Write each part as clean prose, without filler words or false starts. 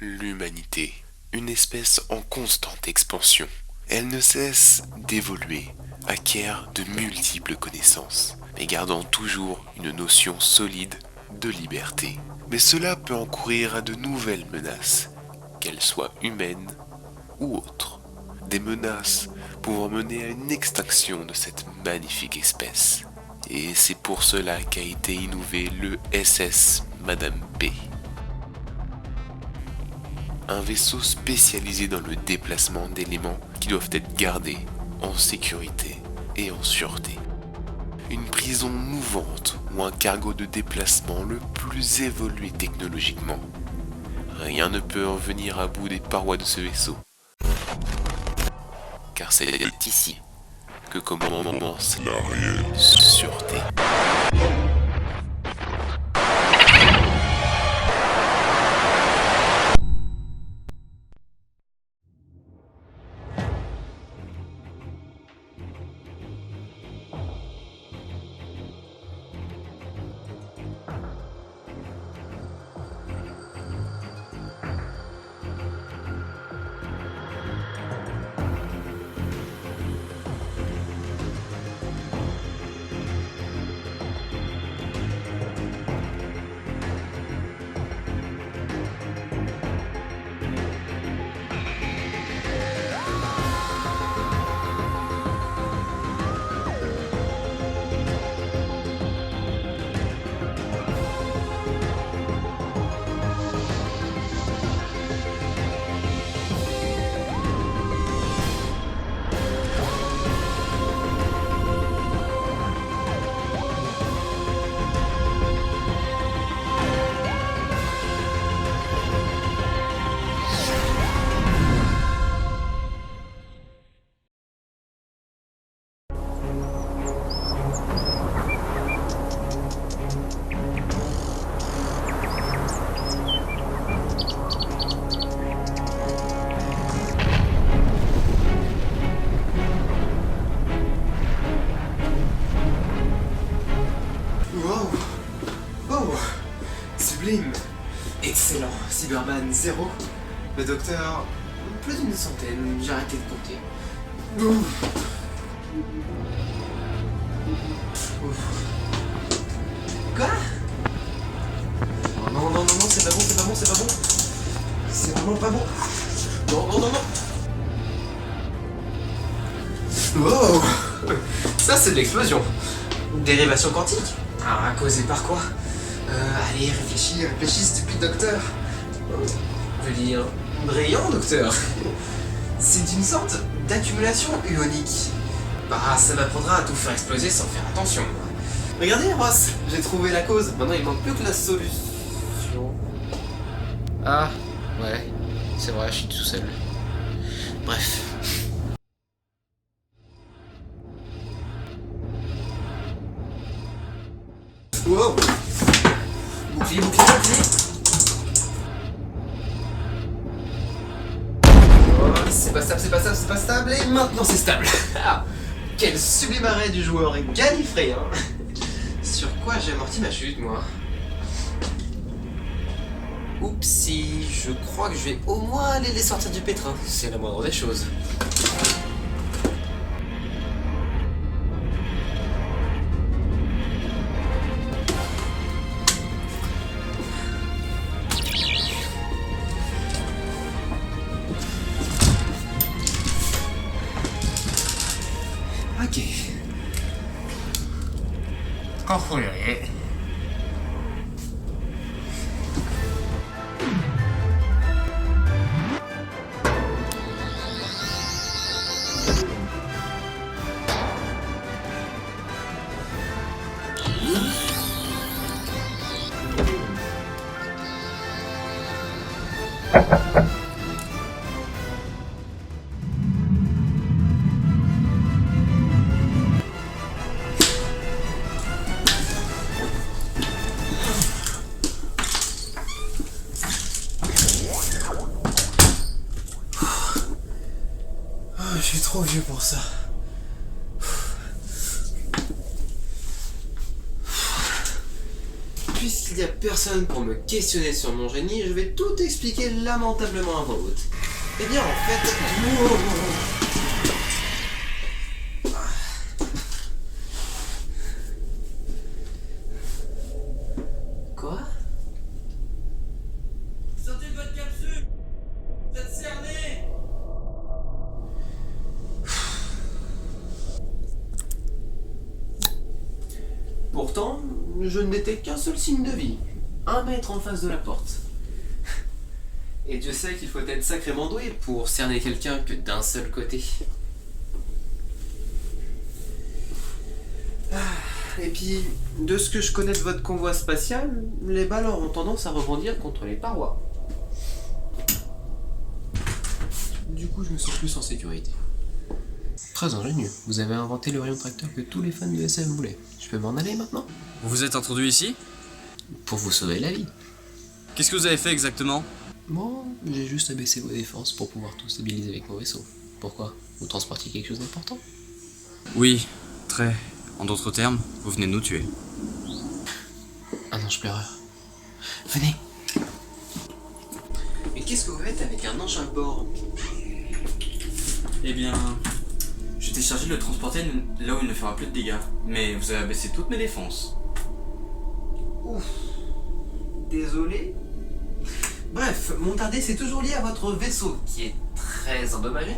l'humanité, une espèce en constante expansion. Elle ne cesse d'évoluer, acquiert de multiples connaissances, mais gardant toujours une notion solide de liberté. Mais cela peut encourir à de nouvelles menaces, qu'elles soient humaines ou autres. Des menaces pouvant mener à une extinction de cette magnifique espèce. Et c'est pour cela qu'a été innové le SS Madame P. Un vaisseau spécialisé dans le déplacement d'éléments qui doivent être gardés en sécurité et en sûreté. Une prison mouvante ou un cargo de déplacement le plus évolué technologiquement. Rien ne peut en venir à bout des parois de ce vaisseau. Car c'est ici que commence la réelle sûreté. Wow! Oh! Sublime! Excellent! Cyberman 0. Le docteur... plus d'une centaine, j'ai arrêté de compter. Ouf. Ouf. Quoi? Oh non, non, non, non, c'est pas bon, c'est pas bon, c'est pas bon! C'est vraiment pas bon! Non, non, non, non! Wow! Ça, c'est de l'explosion! Dérivation quantique? Ah, causé par quoi? Allez, réfléchis, stupide docteur. Je veux dire, brillant docteur. C'est une sorte d'accumulation ionique. Bah, ça m'apprendra à tout faire exploser sans faire attention. Regardez, Ross, j'ai trouvé la cause. Maintenant, il manque plus que la solution. Ah, ouais, c'est vrai, je suis tout seul. Bref. Wow! Bouclier, bouclier, bouclier! Oh, c'est pas stable, c'est pas stable, c'est pas stable, et maintenant c'est stable! Ah, quel sublime arrêt du joueur Gallifrey, hein! Sur quoi j'ai amorti ma chute, moi? Oupsie, je crois que je vais au moins aller les sortir du pétrin, c'est la moindre des choses. Ok. Contrôler. Je suis trop vieux pour ça. Puis puisqu'il n'y a personne pour me questionner sur mon génie, je vais tout expliquer lamentablement à voix haute. Eh bien, en fait... Quoi? Sortez de votre capsule! Vous êtes cerné! Pourtant, je ne détecte qu'un seul signe de vie. 1 mètre en face de la porte. Et Dieu sait qu'il faut être sacrément doué pour cerner quelqu'un que d'un seul côté. Et puis, de ce que je connais de votre convoi spatial, les balles ont tendance à rebondir contre les parois. Du coup, je me sens plus en sécurité. Très ingénieux. Vous avez inventé le rayon tracteur que tous les fans de SF voulaient. Je peux m'en aller maintenant? Vous vous êtes introduit ici? Pour vous sauver la vie. Qu'est-ce que vous avez fait exactement? Bon, j'ai juste abaissé vos défenses pour pouvoir tout stabiliser avec mon vaisseau. Pourquoi? Vous transportiez quelque chose d'important? Oui, très. En d'autres termes, vous venez de nous tuer. Un ange pleureur. Venez. Mais qu'est-ce que vous faites avec un ange à bord? Eh bien, j'étais chargé de le transporter là où il ne fera plus de dégâts. Mais vous avez abaissé toutes mes défenses. Ouf. Désolé. Bref, mon tardé c'est toujours lié à votre vaisseau qui est très endommagé.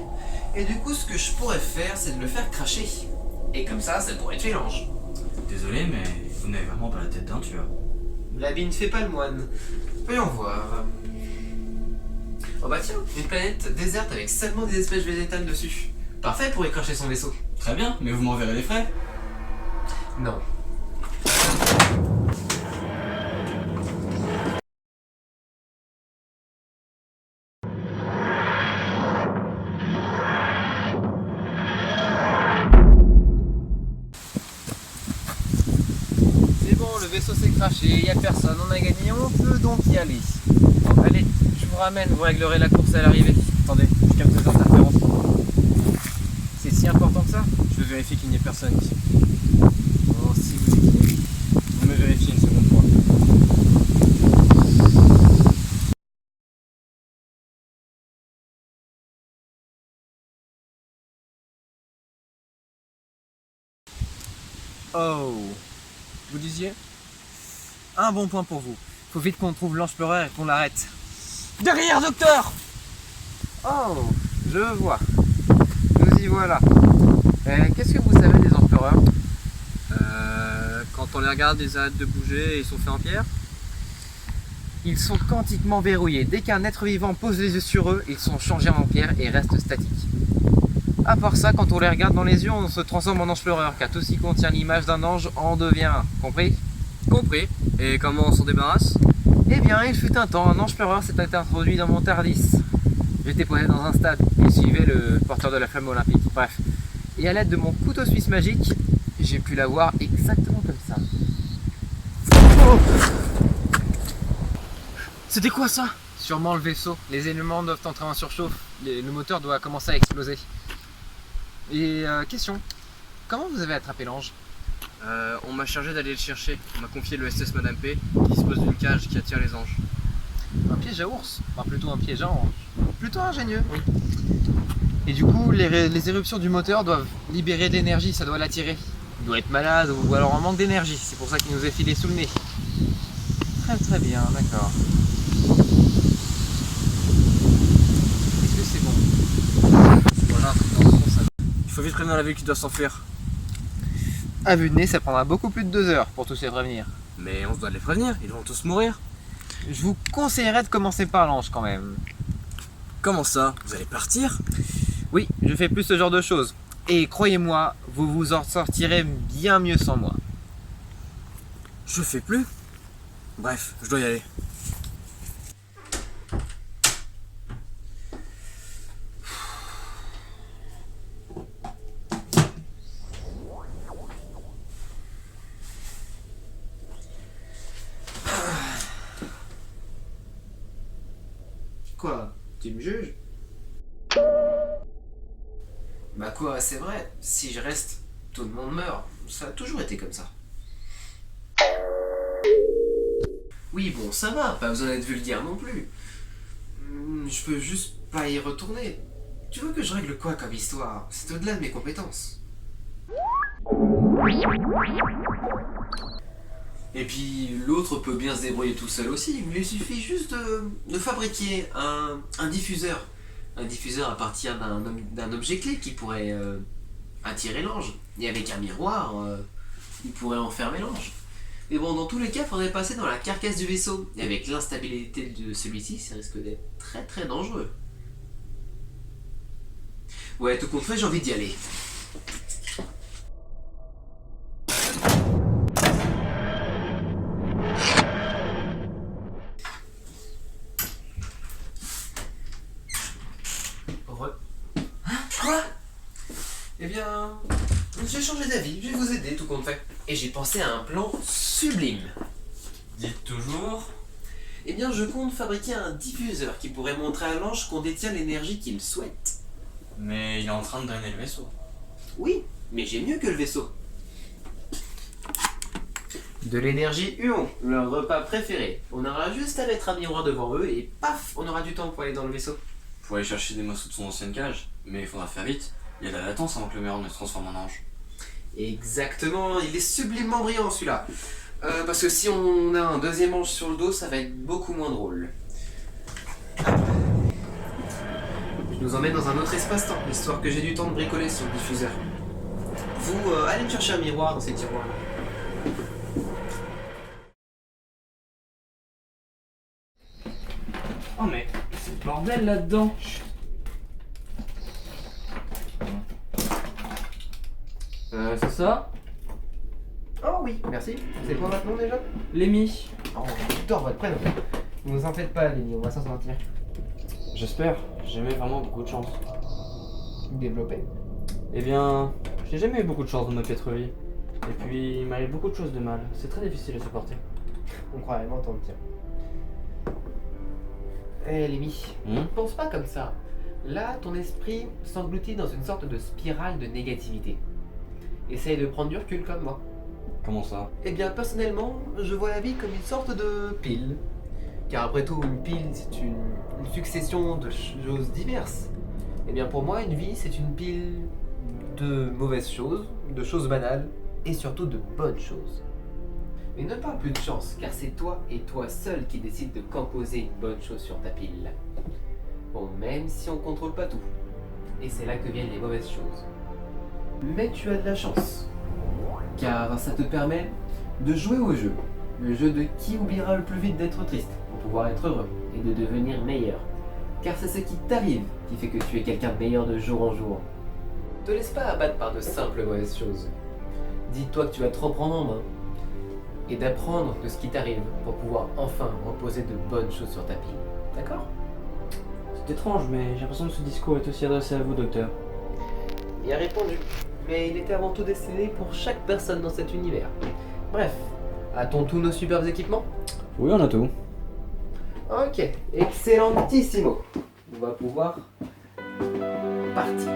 Et du coup, ce que je pourrais faire, c'est de le faire cracher. Et comme ça pourrait tuer l'ange. Désolé, mais vous n'avez vraiment pas la tête d'un tueur. L'habit ne fait pas le moine. Voyons voir. Oh bah tiens, une planète déserte avec seulement des espèces végétales dessus. Parfait pour y cracher son vaisseau. Très bien, mais vous m'enverrez les frais? Non. C'est bon, le vaisseau s'est craché, il n'y a personne, on a gagné, on peut donc y aller. Bon, allez, je vous ramène, vous réglerez la course à l'arrivée. Attendez, je capte les interférences. C'est si important que ça? Je veux vérifier qu'il n'y ait personne ici. Bon, si vous dites, vous me vérifiez une seconde fois. Oh, vous disiez? Un bon point pour vous. Faut vite qu'on trouve l'ange pleureur et qu'on l'arrête. Derrière, docteur! Oh, je vois. Nous y voilà. Qu'est-ce que vous savez des anges pleureurs? Quand on les regarde, ils arrêtent de bouger et ils sont faits en pierre? Ils sont quantiquement verrouillés. Dès qu'un être vivant pose les yeux sur eux, ils sont changés en pierre et restent statiques. À part ça, quand on les regarde dans les yeux, on se transforme en ange pleureur, car tout ce qui contient l'image d'un ange en devient un. Compris? Compris. Et comment on s'en débarrasse? Eh bien, il fut un temps, un ange pleureur s'est introduit dans mon Tardis. J'étais posé dans un stade, il suivait le porteur de la flamme olympique. Bref. Et à l'aide de mon couteau suisse magique, j'ai pu la voir exactement comme ça. Oh! C'était quoi ça? Sûrement le vaisseau. Les éléments doivent entrer en surchauffe. Le moteur doit commencer à exploser. Et question, comment vous avez attrapé l'ange? On m'a chargé d'aller le chercher. On m'a confié le SS Madame P, qui dispose d'une cage qui attire les anges. Un piège à ours? Enfin plutôt un piège à ange. Plutôt ingénieux, oui. Et du coup, les éruptions du moteur doivent libérer de l'énergie, ça doit l'attirer. Il doit être malade ou alors en manque d'énergie, c'est pour ça qu'il nous est filé sous le nez. Très très bien, d'accord. Est-ce que c'est bon? Voilà, attention, ça va. Il faut vite prévenir la ville qui doit s'enfuir. À vue de nez, ça prendra beaucoup plus de 2 heures pour tous les prévenir. Mais on se doit les prévenir, ils vont tous mourir. Je vous conseillerais de commencer par l'ange quand même. Comment ça? Vous allez partir? Oui, je fais plus ce genre de choses. Et croyez-moi, vous vous en sortirez bien mieux sans moi. Je fais plus. Bref, je dois y aller. Quoi? Tu me juges? Bah quoi, c'est vrai, si je reste, tout le monde meurt. Ça a toujours été comme ça. Oui, bon, ça va, pas besoin d'être vulgaire non plus. Je peux juste pas y retourner. Tu veux que je règle quoi comme histoire? C'est au-delà de mes compétences. Et puis l'autre peut bien se débrouiller tout seul aussi. Il lui suffit juste de fabriquer un diffuseur. Un diffuseur à partir d'un objet clé qui pourrait attirer l'ange. Et avec un miroir, il pourrait enfermer l'ange. Mais bon, dans tous les cas, il faudrait passer dans la carcasse du vaisseau. Et avec l'instabilité de celui-ci, ça risque d'être très très dangereux. Ouais, tout compte fait, j'ai envie d'y aller. Quoi? Eh bien, j'ai changé d'avis, je vais vous aider tout compte fait. Et j'ai pensé à un plan sublime. Dites toujours. Eh bien, je compte fabriquer un diffuseur qui pourrait montrer à l'ange qu'on détient l'énergie qu'il souhaite. Mais il est en train de drainer le vaisseau. Oui, mais j'ai mieux que le vaisseau. De l'énergie Huon, leur repas préféré. On aura juste à mettre un miroir devant eux et paf, on aura du temps pour aller dans le vaisseau. Faut aller chercher des morceaux de son ancienne cage, mais il faudra faire vite. Il y a de la latence avant que le miroir ne se transforme en ange. Exactement, il est sublimement brillant celui-là. Parce que si on a un deuxième ange sur le dos, ça va être beaucoup moins drôle. Hop. Je nous emmène dans un autre espace-temps, histoire que j'ai du temps de bricoler sur le diffuseur. Vous, allez me chercher un miroir dans ces tiroirs-là. Oh mais c'est le bordel là-dedans. C'est ça? Oh oui, merci. C'est quoi votre nom déjà? Lémi. Oh, j'adore votre prénom. Ne vous en faites pas, Lémi, on va s'en sortir. J'espère. J'ai jamais vraiment beaucoup de chance. Développé. Eh bien, j'ai jamais eu beaucoup de chance dans ma piètre vie. Et puis, il m'arrive beaucoup de choses de mal. C'est très difficile à supporter. On croirait m'entendre, tiens. Eh, Lémi, pense pas comme ça. Là, ton esprit s'engloutit dans une sorte de spirale de négativité. Essaye de prendre du recul comme moi. Comment ça? Eh bien, personnellement, je vois la vie comme une sorte de pile. Car après tout, une pile, c'est une succession de choses diverses. Eh bien, pour moi, une vie, c'est une pile de mauvaises choses, de choses banales, et surtout de bonnes choses. Mais ne parle plus de chance, car c'est toi et toi seul qui décides de composer une bonne chose sur ta pile. Bon, même si on contrôle pas tout. Et c'est là que viennent les mauvaises choses. Mais tu as de la chance. Car ça te permet de jouer au jeu. Le jeu de qui oubliera le plus vite d'être triste pour pouvoir être heureux et de devenir meilleur. Car c'est ce qui t'arrive qui fait que tu es quelqu'un de meilleur de jour en jour. Ne te laisse pas abattre par de simples mauvaises choses. Dis-toi que tu vas te reprendre en main et d'apprendre de ce qui t'arrive pour pouvoir enfin reposer de bonnes choses sur ta pile. D'accord? C'est étrange, mais j'ai l'impression que ce discours est aussi adressé à vous, docteur. Bien répondu. Mais il était avant tout destiné pour chaque personne dans cet univers. Bref, a-t-on tous nos superbes équipements? Oui, on a tout. Ok, excellentissimo. On va pouvoir partir.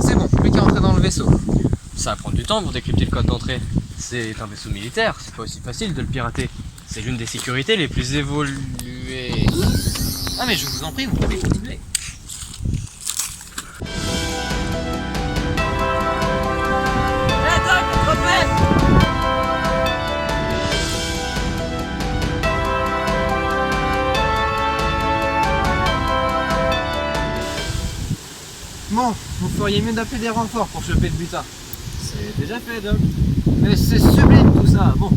C'est bon, plus qu'à entrer dans le vaisseau. Ça va prendre du temps pour décrypter le code d'entrée. C'est un vaisseau militaire, c'est pas aussi facile de le pirater. C'est l'une des sécurités les plus évoluées. Ah mais je vous en prie, vous pouvez continuer. Bon, vous feriez mieux d'appeler des renforts pour choper le butin. C'est déjà fait, Doc. Mais c'est sublime tout ça. Bon,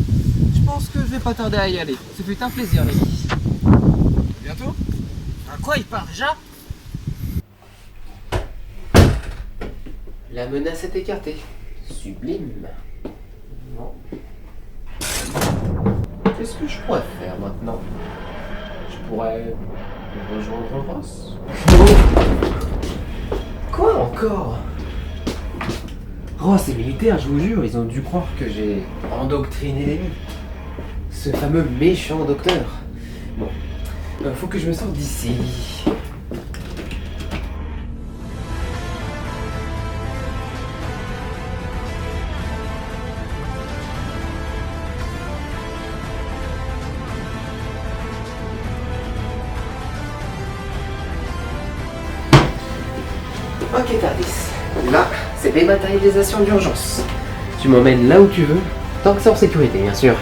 je pense que je vais pas tarder à y aller. Ce fut un plaisir, les filles. Bientôt? À quoi il part déjà? La menace est écartée. Sublime. Bon. Qu'est-ce que je pourrais faire maintenant? Je pourrais rejoindre Ross. Quoi encore? Ross est militaire, je vous jure, ils ont dû croire que j'ai endoctriné l'ennemi. Ce fameux méchant docteur. Bon, faut que je me sorte d'ici. Ok Tardis, là c'est dématérialisation d'urgence. Tu m'emmènes là où tu veux, tant que c'est en sécurité bien sûr.